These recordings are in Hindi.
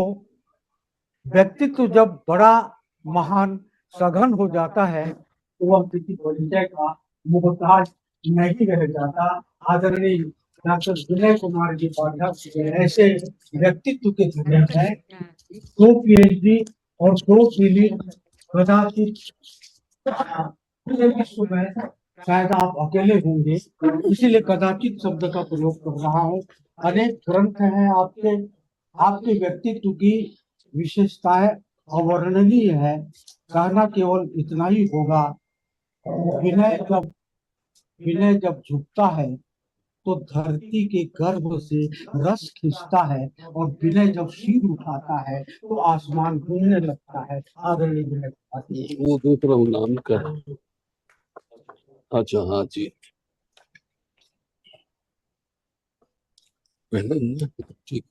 व्यक्तित्व जब बड़ा महान सघन हो जाता है तो वह किसी परिचय का मोहताज नहीं रह जाता। आदरणीय डॉक्टर विनय कुमार जी पाठक ऐसे व्यक्तित्व के धनी हैं। 2 PhD और 2 फिलिप कदाचित पूरे विश्व में शायद आप अकेले होंगे, इसीलिए कदाचित शब्द का प्रयोग कर रहा हूँ। अनेक ग्रंथ हैं आपके आपके व्यक्तित्व की विशेषताएं अवर्णनीय है। कहना केवल इतना ही होगा। विनय जब विनय जब झुकता है तो धरती के गर्भ से रस खींचता है, और विनय जब सिर उठाता है तो आसमान घूमने लगता है। आदरणीय विनय वो दूसरा नाम का। अच्छा, हाँ जी, ठीक।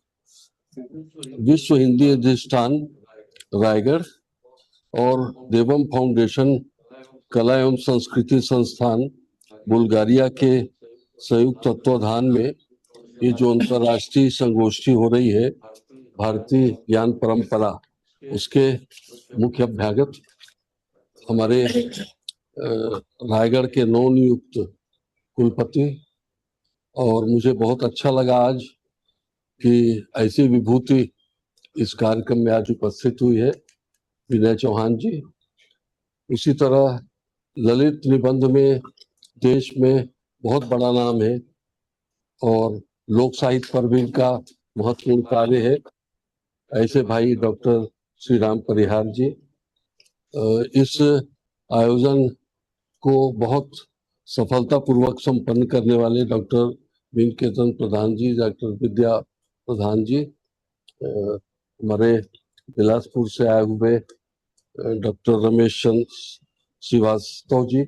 विश्व हिंदी अधिष्ठान रायगढ़ और देवम फाउंडेशन कला एवं संस्कृति संस्थान बुल्गारिया के संयुक्त तत्वाधान में ये जो अंतर्राष्ट्रीय संगोष्ठी हो रही है भारतीय ज्ञान परंपरा, उसके मुख्य अभ्यागत हमारे रायगढ़ के नवनियुक्त कुलपति, और मुझे बहुत अच्छा लगा आज कि ऐसी विभूति इस कार्यक्रम में आज उपस्थित हुई है, विनय चौहान जी। उसी तरह ललित निबंध में देश में बहुत बड़ा नाम है और लोक साहित्य पर भी इनका महत्वपूर्ण कार्य है, ऐसे भाई डॉक्टर श्री राम परिहार जी। इस आयोजन को बहुत सफलतापूर्वक संपन्न करने वाले डॉक्टर विनकेतन प्रधान जी, डॉक्टर विद्या प्रधान जी, हमारे बिलासपुर से आए हुए doctor Ramesh Chandra Srivastava ji,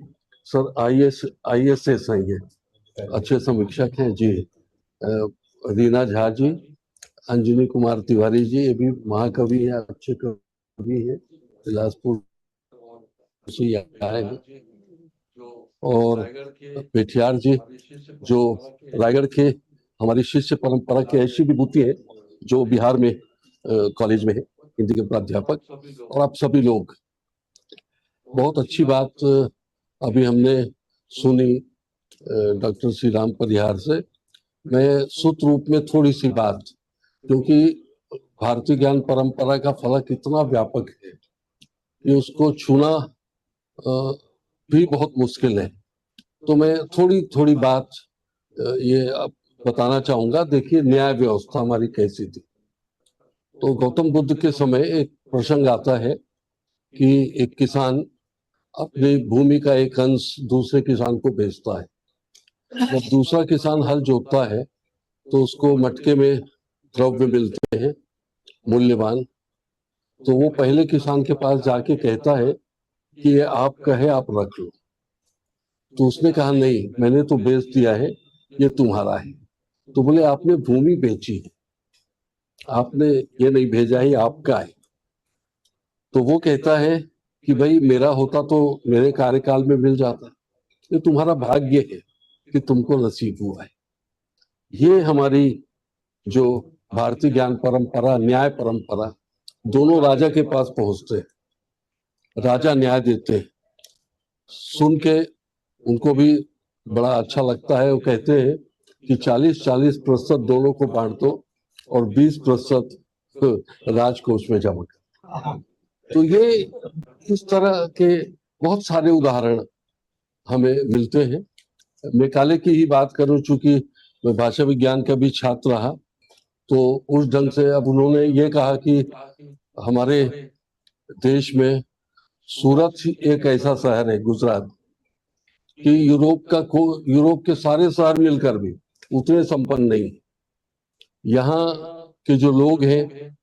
sir IAS हैं, ये अच्छे समीक्षक हैं जी। रीना झा जी, अंजनी कुमार तिवारी जी, ये भी महाकवि हैं, अच्छे कवि हैं, बिलासपुर से आए हैं। और पेठियार जी, जो रायगढ़ के हमारी शिष्य परंपरा की ऐसी विभूति है, जो बिहार में कॉलेज में है, हिंदी के प्राध्यापक, और आप सभी लोग। बहुत अच्छी बात अभी हमने सुनी डॉक्टर श्री राम परिहार से। मैं सूत्र रूप में थोड़ी सी बात, क्योंकि भारतीय ज्ञान परंपरा का फलक इतना व्यापक है कि उसको छूना भी बहुत मुश्किल है, तो मैं थोड़ी थोड़ी बात ये बताना चाहूंगा। देखिए, न्याय व्यवस्था हमारी कैसी थी। तो गौतम बुद्ध के समय एक प्रसंग आता है कि एक किसान अपनी भूमि का एक अंश दूसरे किसान को बेचता है। जब दूसरा किसान हल जोतता है तो उसको मटके में द्रव्य मिलते हैं मूल्यवान, तो वो पहले किसान के पास जाके कहता है कि ये आपका है, आप रख लो। तो उसने कहा नहीं, मैंने तो बेच दिया है, ये तुम्हारा है। तो बोले आपने भूमि बेची है, आपने ये नहीं भेजा है, आपका है। तो वो कहता है कि भाई मेरा होता तो मेरे कार्यकाल में मिल जाता, ये तुम्हारा भाग्य है कि तुमको नसीब हुआ है। ये हमारी जो भारतीय ज्ञान परंपरा, न्याय परंपरा, दोनों राजा के पास पहुंचते हैं, राजा न्याय देते हैं, सुन के उनको भी बड़ा अच्छा लगता है। वो कहते हैं कि 40-40% दोनों को बांट दो और 20% राजकोष में जमा कर। तो ये इस तरह के बहुत सारे उदाहरण हमें मिलते हैं। मैकाले की ही बात करूं, चूंकि मैं भाषा विज्ञान का भी छात्र रहा, तो उस ढंग से अब उन्होंने ये कहा कि हमारे देश में सूरत एक ऐसा शहर है, गुजरात, कि यूरोप के सारे शहर मिलकर भी उतने संपन्न नहीं। यहाँ के जो लोग हैं,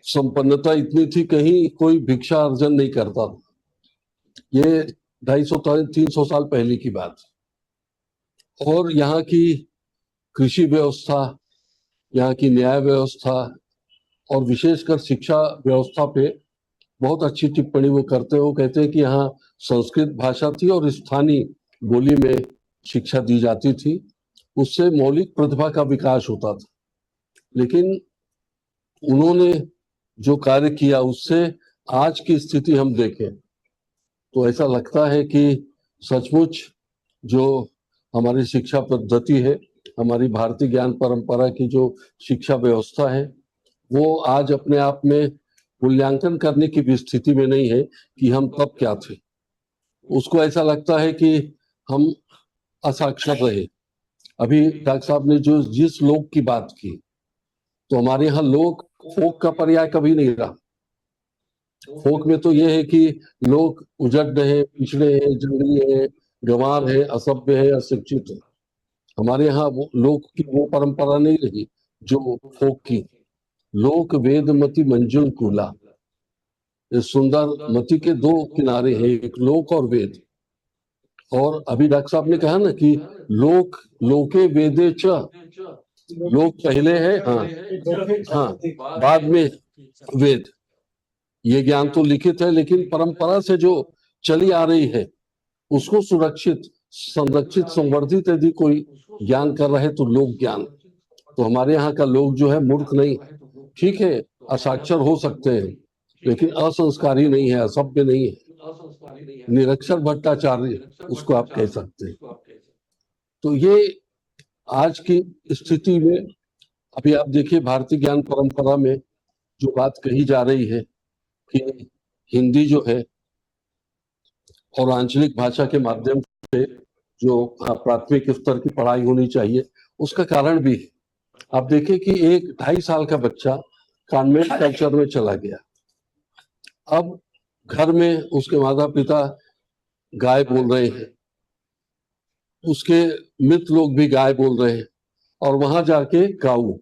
संपन्नता इतनी थी कहीं कोई भिक्षा अर्जन नहीं करता था। ये 250-300 साल पहले की बात। और यहाँ की कृषि व्यवस्था, यहाँ की न्याय व्यवस्था और विशेषकर शिक्षा व्यवस्था पे बहुत अच्छी टिप्पणी वो करते हैं। वो कहते हैं कि यहाँ संस्कृत भाषा थी और स्थानीय बोली में शिक्षा दी जाती थी, उससे मौलिक प्रतिभा का विकास होता था। लेकिन उन्होंने जो कार्य किया उससे आज की स्थिति हम देखें तो ऐसा लगता है कि सचमुच जो हमारी शिक्षा पद्धति है, हमारी भारतीय ज्ञान परंपरा की जो शिक्षा व्यवस्था है, वो आज अपने आप में मूल्यांकन करने की भी स्थिति में नहीं है कि हम तब क्या थे। उसको ऐसा लगता है कि हम असाक्षर रहे। अभी डॉक्टर साहब ने जो जिस लोक की बात की, तो हमारे यहाँ लोक फोक का पर्याय कभी नहीं रहा। फोक में तो ये है कि लोग उजड़ है, पिछड़े हैं, जंगली है, गंवार है, असभ्य है, अशिक्षित है। हमारे यहाँ वो लोक की वो परंपरा नहीं रही जो फोक की। लोक वेदमती मंजुल कूला, इस सुंदर मति के दो किनारे हैं, एक लोक और वेद। और अभी डॉक्टर साहब ने कहा ना कि लोक लोके वेदे च, लोक पहले है, हाँ हाँ, बाद में वेद। ये ज्ञान तो लिखित है, लेकिन परंपरा से जो चली आ रही है उसको सुरक्षित, संरक्षित, संवर्धित यदि कोई ज्ञान कर रहे तो लोक ज्ञान। तो हमारे यहाँ का लोग जो है मूर्ख नहीं, ठीक है, असाक्षर हो सकते हैं, लेकिन असंस्कारी नहीं है, असभ्य नहीं है, निरक्षर भट्टाचार्य उसको आप कह सकते हैं। तो ये आज की स्थिति में अभी आप देखिए भारतीय ज्ञान परंपरा में जो बात कही जा रही है कि हिंदी जो है और आंचलिक भाषा के माध्यम से जो प्राथमिक स्तर की पढ़ाई होनी चाहिए, उसका कारण भी है। आप देखिए कि एक 2.5 साल का बच्चा कॉन्वेंट कल्चर में चला गया, अब घर में उसके माता पिता गाय बोल रहे हैं, उसके मित्र लोग भी गाय बोल रहे हैं, और वहां जाके काऊ।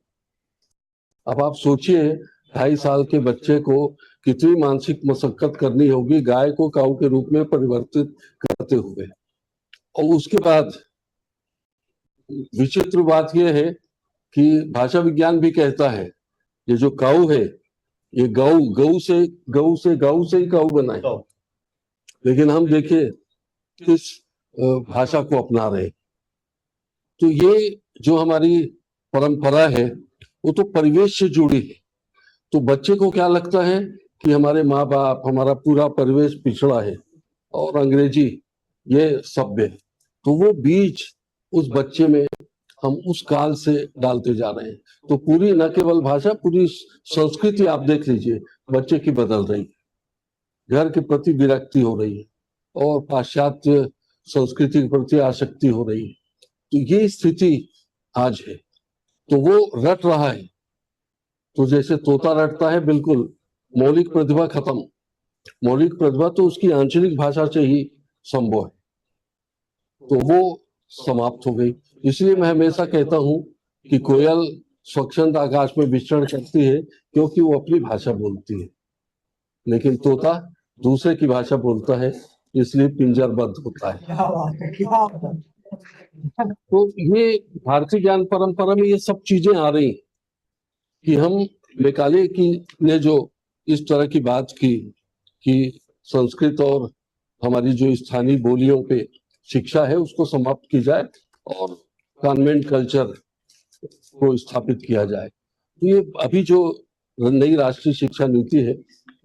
अब आप सोचिए 2.5 साल के बच्चे को कितनी मानसिक मशक्कत करनी होगी गाय को काऊ के रूप में परिवर्तित करते हुए। और उसके बाद विचित्र बात यह है कि भाषा विज्ञान भी कहता है ये जो काऊ है, ये गऊ गऊ से ही काऊ बना है। लेकिन हम देखिए किस भाषा को अपना रहे। तो ये जो हमारी परंपरा है वो तो परिवेश से जुड़ी है। तो बच्चे को क्या लगता है कि हमारे माँ बाप, हमारा पूरा परिवेश पिछड़ा है और अंग्रेजी ये सभ्य है। तो वो बीज उस बच्चे में हम उस काल से डालते जा रहे हैं। तो पूरी न केवल भाषा, पूरी संस्कृति आप देख लीजिए बच्चे की बदल रही है। घर के प्रति विरक्ति हो रही है और पाश्चात्य संस्कृति के प्रति आसक्ति हो रही है। तो ये स्थिति आज है। तो वो रट रहा है, तो जैसे तोता रटता है, बिल्कुल मौलिक प्रतिभा खत्म। मौलिक प्रतिभा तो उसकी आंचलिक भाषा से ही संभव है, तो वो समाप्त हो गई। इसलिए मैं हमेशा कहता हूं कि कोयल स्वच्छंद आकाश में विचरण करती है क्योंकि वो अपनी भाषा बोलती है, लेकिन तोता दूसरे की भाषा बोलता है, इसलिए पिंजरबद्ध होता है। क्या बात है, क्या बात है। तो ये भारतीय ज्ञान परंपरा में ये सब चीजें आ रही कि हम मैकाले की ने जो इस तरह की बात की कि संस्कृत और हमारी जो स्थानीय बोलियों पे शिक्षा है उसको समाप्त की जाए और कॉन्वेंट कल्चर को स्थापित किया जाए। तो ये अभी जो नई राष्ट्रीय शिक्षा नीति है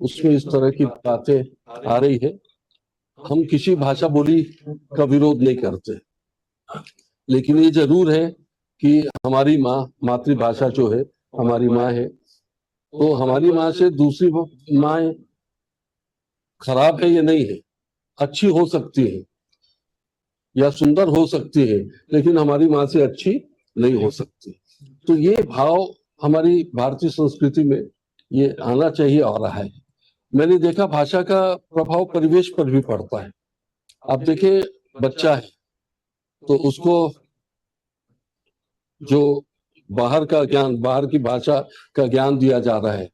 उसमें इस तरह की बातें आ रही है। हम किसी भाषा बोली का विरोध नहीं करते, लेकिन ये जरूर है कि हमारी माँ, मातृभाषा जो है हमारी माँ है, तो हमारी माँ से दूसरी माँ खराब है ये नहीं है, अच्छी हो सकती है या सुंदर हो सकती है, लेकिन हमारी माँ से अच्छी नहीं हो सकती। तो ये भाव हमारी भारतीय संस्कृति में ये आना चाहिए, आ रहा है। मैंने देखा भाषा का प्रभाव परिवेश पर भी पड़ता है। आप देखिए बच्चा है तो उसको जो बाहर का ज्ञान, बाहर की भाषा का ज्ञान दिया जा रहा है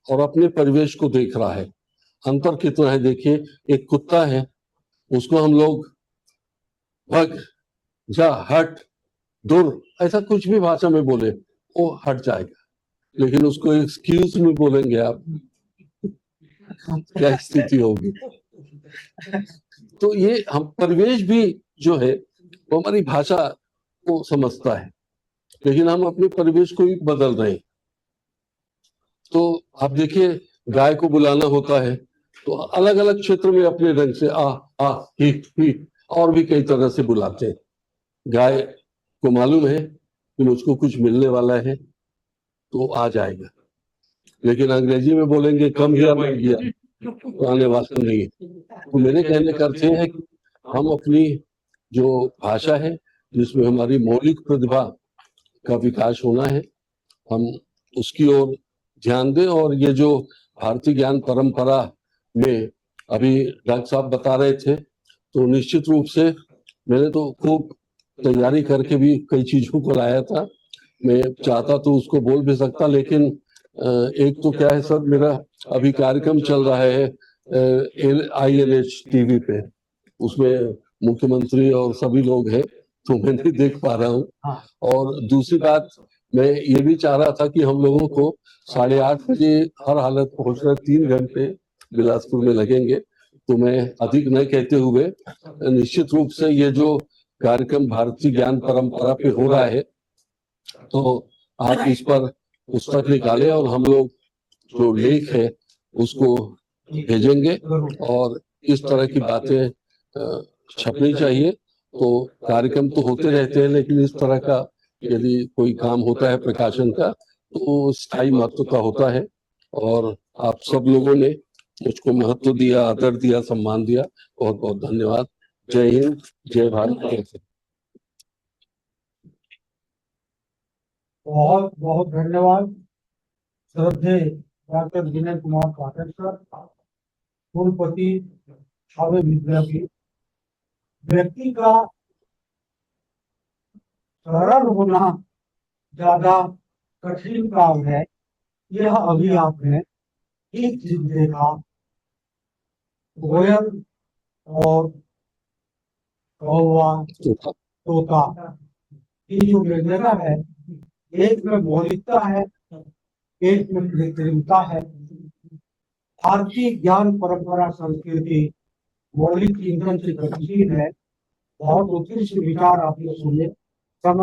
और अपने परिवेश को देख रहा है। अंतर कितना है देखिए, एक कुत्ता है उसको हम लोग भग, जा, हट, दूर, ऐसा कुछ भी भाषा में बोले वो हट जाएगा, लेकिन उसको एक्सक्यूज में बोलेंगे आप, क्या स्थिति होगी। तो ये हम परिवेश भी जो है वो हमारी भाषा को समझता है, लेकिन हम अपने परिवेश को ही बदल रहे हैं। तो आप देखिए गाय को बुलाना होता है तो अलग अलग क्षेत्र में अपने रंग से आ ही और भी कई तरह से बुलाते हैं। गाय को मालूम है कि मुझको कुछ मिलने वाला है तो आ जाएगा, लेकिन अंग्रेजी में बोलेंगे कम हियर मैं गया तो आने वाला नहीं है। तो मेरे कहने का अर्थ है कि हम अपनी जो भाषा है जिसमें हमारी मौलिक प्रतिभा का विकास होना है, हम उसकी ओर ध्यान दें। और ये जो भारतीय ज्ञान परंपरा में अभी डॉक्टर साहब बता रहे थे, तो निश्चित रूप से मैंने तो खूब तैयारी करके भी कई चीजों को लाया था। मैं चाहता तो उसको बोल भी सकता, लेकिन एक तो क्या है सर, मेरा अभी कार्यक्रम चल रहा है INH टीवी पे, उसमें मुख्यमंत्री और सभी लोग हैं तो मैं नहीं देख पा रहा हूँ। और दूसरी बात, मैं ये भी चाह रहा था कि हम लोगों को 8:30 बजे हर हालत पहुंचना, 3 घंटे बिलासपुर में लगेंगे। तो मैं अधिक न कहते हुए निश्चित रूप से ये जो कार्यक्रम भारतीय ज्ञान परंपरा पे हो रहा है, तो आप इस पर पुस्तक निकालें और हम लोग जो लेख है उसको भेजेंगे। और इस तरह की बातें छपनी चाहिए। तो कार्यक्रम तो होते रहते हैं, लेकिन इस तरह का यदि कोई काम होता है प्रकाशन का तो स्थायी महत्व का होता है। और आप सब लोगों ने मुझको महत्व दिया, आदर दिया, सम्मान दिया, बहुत बहुत धन्यवाद। जय हिंद, जय भारत। बहुत बहुत धन्यवाद श्रद्धेय डॉक्टर विनय कुमार पाठक सर, कुलपति छावे विद्यापीठ। व्यक्ति का सरल होना ज्यादा कठिन काम है, यह अभी आपने एक चीज देखा, कोयल और कौवा तोता की जो व्यंजना है, एक में मौलिकता है, एक में कृत्रिमता है। भारतीय ज्ञान परंपरा संस्कृति मौलिक चिंतन से गतिशील है। बहुत उत्कृष्ट विचार आपने सुने।